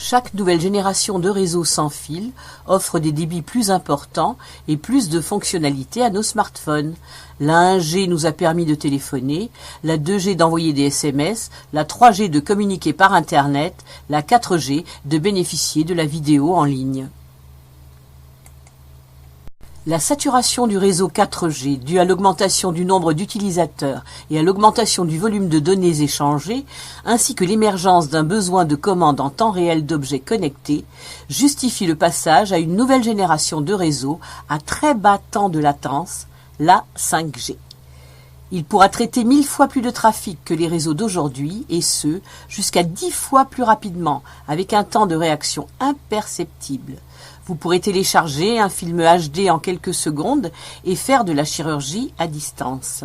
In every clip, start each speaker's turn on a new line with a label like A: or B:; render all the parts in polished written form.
A: Chaque nouvelle génération de réseaux sans fil offre des débits plus importants et plus de fonctionnalités à nos smartphones. La 1G nous a permis de téléphoner, la 2G d'envoyer des SMS, la 3G de communiquer par Internet, la 4G de bénéficier de la vidéo en ligne. La saturation du réseau 4G, due à l'augmentation du nombre d'utilisateurs et à l'augmentation du volume de données échangées, ainsi que l'émergence d'un besoin de commande en temps réel d'objets connectés, justifie le passage à une nouvelle génération de réseaux à très bas temps de latence, la 5G. Il pourra traiter 1000 fois plus de trafic que les réseaux d'aujourd'hui, et ce, jusqu'à 10 fois plus rapidement, avec un temps de réaction imperceptible. Vous pourrez télécharger un film HD en quelques secondes et faire de la chirurgie à distance.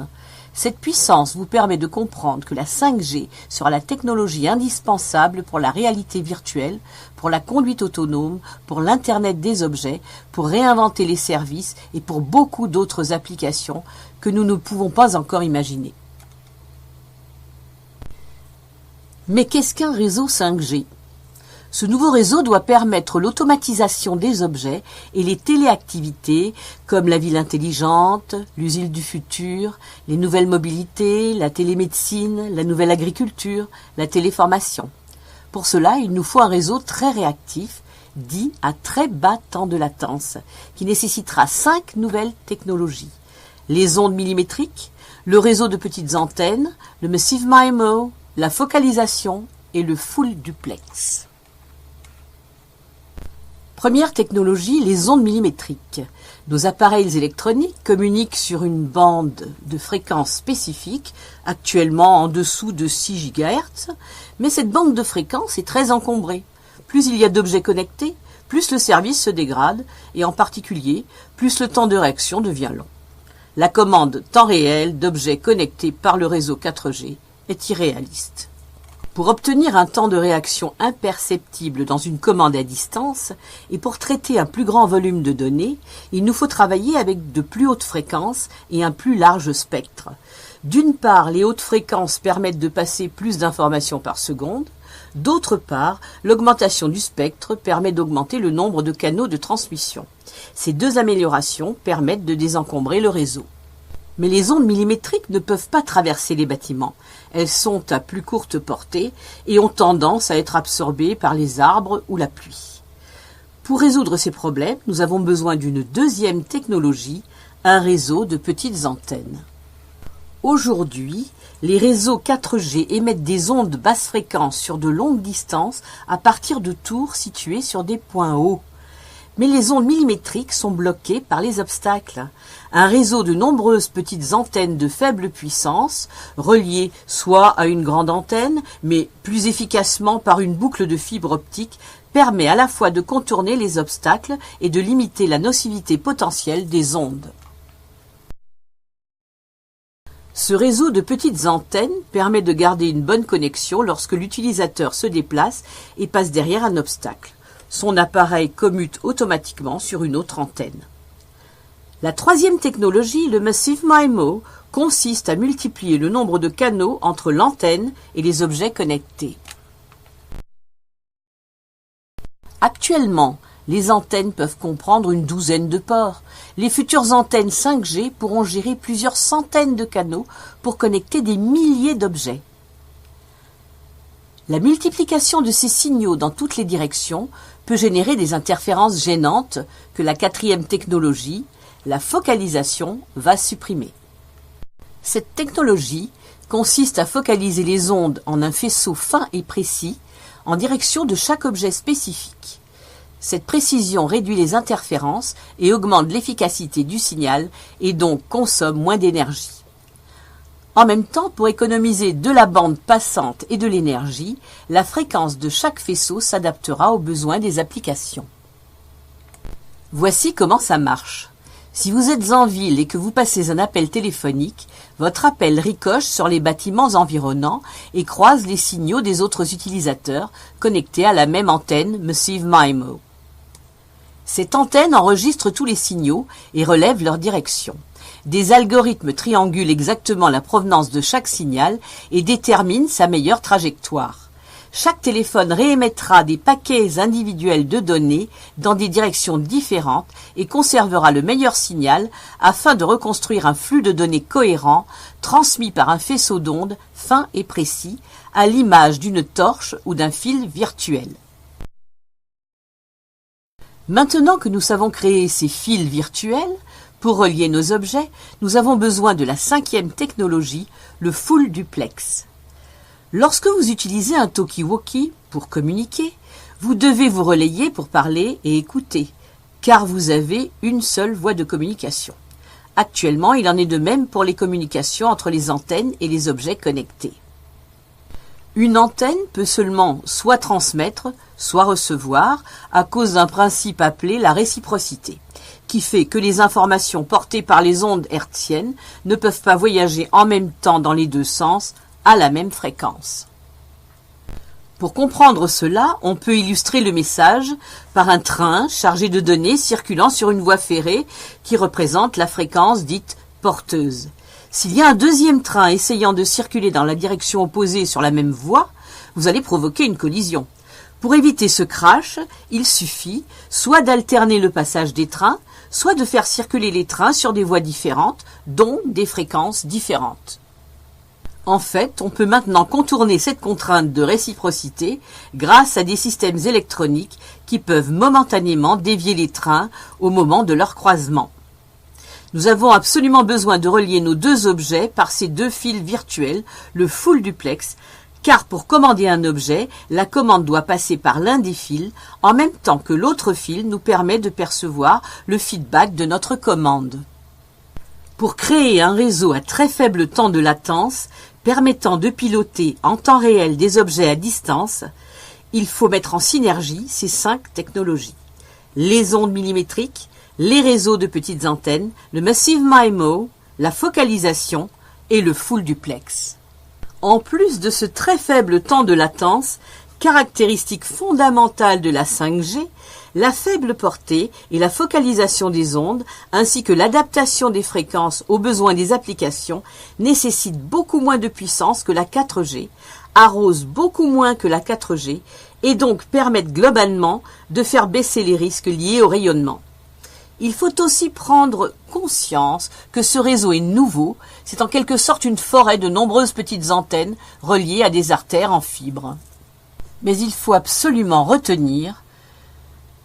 A: Cette puissance vous permet de comprendre que la 5G sera la technologie indispensable pour la réalité virtuelle, pour la conduite autonome, pour l'Internet des objets, pour réinventer les services et pour beaucoup d'autres applications que nous ne pouvons pas encore imaginer. Mais qu'est-ce qu'un réseau 5G ? Ce nouveau réseau doit permettre l'automatisation des objets et les téléactivités comme la ville intelligente, l'usine du futur, les nouvelles mobilités, la télémédecine, la nouvelle agriculture, la téléformation. Pour cela, il nous faut un réseau très réactif, dit à très bas temps de latence, qui nécessitera 5 nouvelles technologies. Les ondes millimétriques, le réseau de petites antennes, le Massive MIMO, la focalisation et le Full Duplex. Première technologie, les ondes millimétriques. Nos appareils électroniques communiquent sur une bande de fréquence spécifique, actuellement en dessous de 6 GHz, mais cette bande de fréquence est très encombrée. Plus il y a d'objets connectés, plus le service se dégrade, et en particulier, plus le temps de réaction devient long. La commande temps réel d'objets connectés par le réseau 4G est irréaliste. Pour obtenir un temps de réaction imperceptible dans une commande à distance et pour traiter un plus grand volume de données, il nous faut travailler avec de plus hautes fréquences et un plus large spectre. D'une part, les hautes fréquences permettent de passer plus d'informations par seconde. D'autre part, l'augmentation du spectre permet d'augmenter le nombre de canaux de transmission. Ces deux améliorations permettent de désencombrer le réseau. Mais les ondes millimétriques ne peuvent pas traverser les bâtiments. Elles sont à plus courte portée et ont tendance à être absorbées par les arbres ou la pluie. Pour résoudre ces problèmes, nous avons besoin d'une deuxième technologie, un réseau de petites antennes. Aujourd'hui, les réseaux 4G émettent des ondes basse fréquence sur de longues distances à partir de tours situées sur des points hauts. Mais les ondes millimétriques sont bloquées par les obstacles. Un réseau de nombreuses petites antennes de faible puissance, reliées soit à une grande antenne, mais plus efficacement par une boucle de fibre optique, permet à la fois de contourner les obstacles et de limiter la nocivité potentielle des ondes. Ce réseau de petites antennes permet de garder une bonne connexion lorsque l'utilisateur se déplace et passe derrière un obstacle. Son appareil commute automatiquement sur une autre antenne. La troisième technologie, le Massive MIMO, consiste à multiplier le nombre de canaux entre l'antenne et les objets connectés. Actuellement, les antennes peuvent comprendre une douzaine de ports. Les futures antennes 5G pourront gérer plusieurs centaines de canaux pour connecter des milliers d'objets. La multiplication de ces signaux dans toutes les directions peut générer des interférences gênantes que la quatrième technologie, la focalisation, va supprimer. Cette technologie consiste à focaliser les ondes en un faisceau fin et précis en direction de chaque objet spécifique. Cette précision réduit les interférences et augmente l'efficacité du signal et donc consomme moins d'énergie. En même temps, pour économiser de la bande passante et de l'énergie, la fréquence de chaque faisceau s'adaptera aux besoins des applications. Voici comment ça marche. Si vous êtes en ville et que vous passez un appel téléphonique, votre appel ricoche sur les bâtiments environnants et croise les signaux des autres utilisateurs connectés à la même antenne Massive MIMO. Cette antenne enregistre tous les signaux et relève leur direction. Des algorithmes triangulent exactement la provenance de chaque signal et déterminent sa meilleure trajectoire. chaque téléphone réémettra des paquets individuels de données dans des directions différentes et conservera le meilleur signal afin de reconstruire un flux de données cohérent transmis par un faisceau d'ondes fin et précis à l'image d'une torche ou d'un fil virtuel. Maintenant que nous savons créer ces fils virtuels, pour relier nos objets, nous avons besoin de la 5e technologie, le full duplex. Lorsque vous utilisez un talkie-walkie pour communiquer, vous devez vous relayer pour parler et écouter, car vous avez une seule voie de communication. Actuellement, il en est de même pour les communications entre les antennes et les objets connectés. Une antenne peut seulement soit transmettre, soit recevoir, à cause d'un principe appelé la réciprocité, qui fait que les informations portées par les ondes hertziennes ne peuvent pas voyager en même temps dans les deux sens, à la même fréquence. Pour comprendre cela, on peut illustrer le message par un train chargé de données circulant sur une voie ferrée qui représente la fréquence dite porteuse. S'il y a un deuxième train essayant de circuler dans la direction opposée sur la même voie, vous allez provoquer une collision. Pour éviter ce crash, il suffit soit d'alterner le passage des trains, soit de faire circuler les trains sur des voies différentes, dont des fréquences différentes. En fait, on peut maintenant contourner cette contrainte de réciprocité grâce à des systèmes électroniques qui peuvent momentanément dévier les trains au moment de leur croisement. Nous avons absolument besoin de relier nos deux objets par ces deux fils virtuels, le full duplex, car pour commander un objet, la commande doit passer par l'un des fils, en même temps que l'autre fil nous permet de percevoir le feedback de notre commande. Pour créer un réseau à très faible temps de latence, permettant de piloter en temps réel des objets à distance, il faut mettre en synergie ces 5 technologies. Les ondes millimétriques, les réseaux de petites antennes, le Massive MIMO, la focalisation et le full duplex. En plus de ce très faible temps de latence, caractéristique fondamentale de la 5G, la faible portée et la focalisation des ondes, ainsi que l'adaptation des fréquences aux besoins des applications, nécessitent beaucoup moins de puissance que la 4G, arrosent beaucoup moins que la 4G et donc permettent globalement de faire baisser les risques liés au rayonnement. Il faut aussi prendre conscience que ce réseau est nouveau, c'est en quelque sorte une forêt de nombreuses petites antennes reliées à des artères en fibres. Mais il faut absolument retenir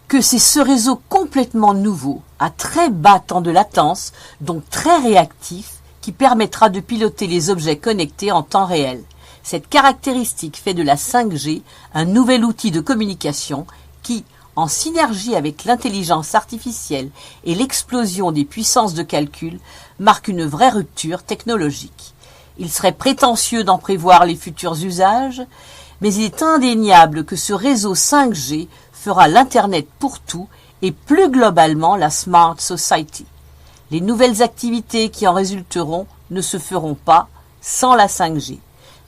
A: que c'est ce réseau complètement nouveau, à très bas temps de latence, donc très réactif, qui permettra de piloter les objets connectés en temps réel. Cette caractéristique fait de la 5G un nouvel outil de communication qui, en synergie avec l'intelligence artificielle et l'explosion des puissances de calcul, marque une vraie rupture technologique. Il serait prétentieux d'en prévoir les futurs usages, mais il est indéniable que ce réseau 5G fera l'Internet pour tout et plus globalement la Smart Society. Les nouvelles activités qui en résulteront ne se feront pas sans la 5G.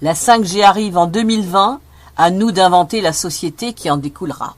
A: La 5G arrive en 2020, à nous d'inventer la société qui en découlera.